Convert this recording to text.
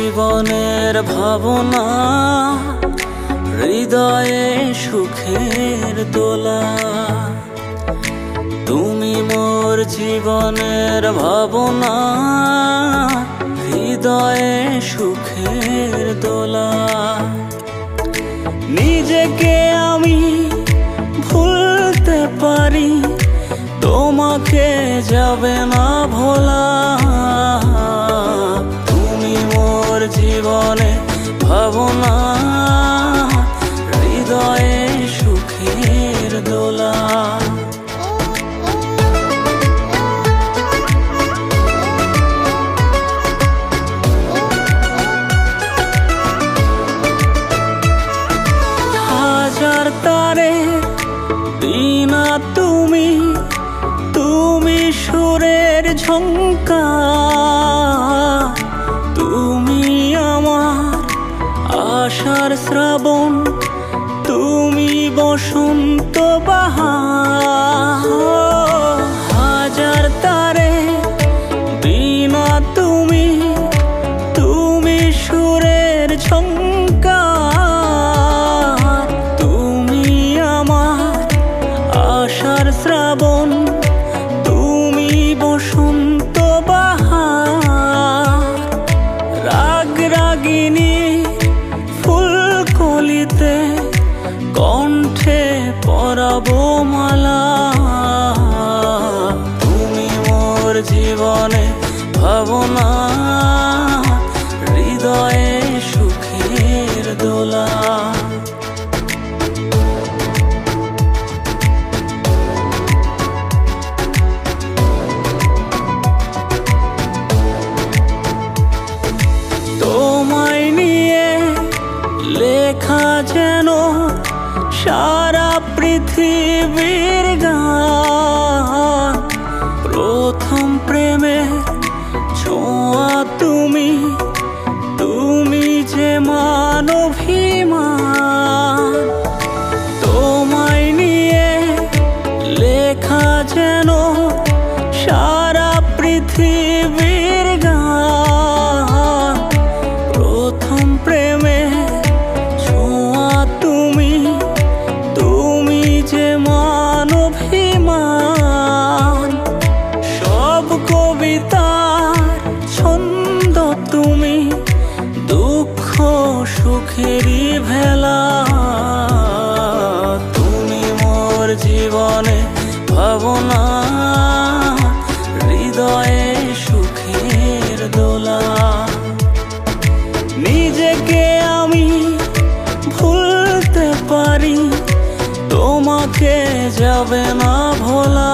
জীবনের ভাবনা, হৃদয়ে সুখের দোলা। তুমি মোর জীবনের ভাবনা, হৃদয়ে সুখের দোলা। নিজেকে আমি ভুলতে পারি, তোমাকে যাবে না ভোলা। তুমি মোর জীবনে ভাবনা, হৃদয়ে সুখের দোলা। হাজার তারে বিনা তুমি, তুমি সুরের ঝংকার। তুমি আমার আশার শ্রাবণ, তুমি বসন্ত বাহার। হাজার তারে বিনা তুমি, তুমি সুরের ঝংকার। তুমি আমার আশার শ্রাবণ, তুমি বসন্ত বাহার। রাগ রাগিনী ফুলকলিতে, কণ্ঠে পরাবো মালা। তুমি মোর জীবনে ভাবনা, হৃদয়ে সুখের দোলা। তোমায় নিয়ে লেখা যেন সারা পৃথিবীর গান। প্রথম প্রেমে ছোঁয়া তুমি, তুমি যে মানভিমান। তোমায় নিয়ে লেখা যেন সারা পৃথিবীর গান। প্রথম প্রেমে ছোঁয়া তুমি, তুমি যে মানভিমান। সব কবিতার ছন্দ তুমি, দুঃখ সুখেরই ভেলা। তুমি মোর জীবনে ভাবনা, হৃদয়ে সুখের দোলা। নিজেকে আমি ভুলতে পারি, তোমাকে যাবে না ভোলা।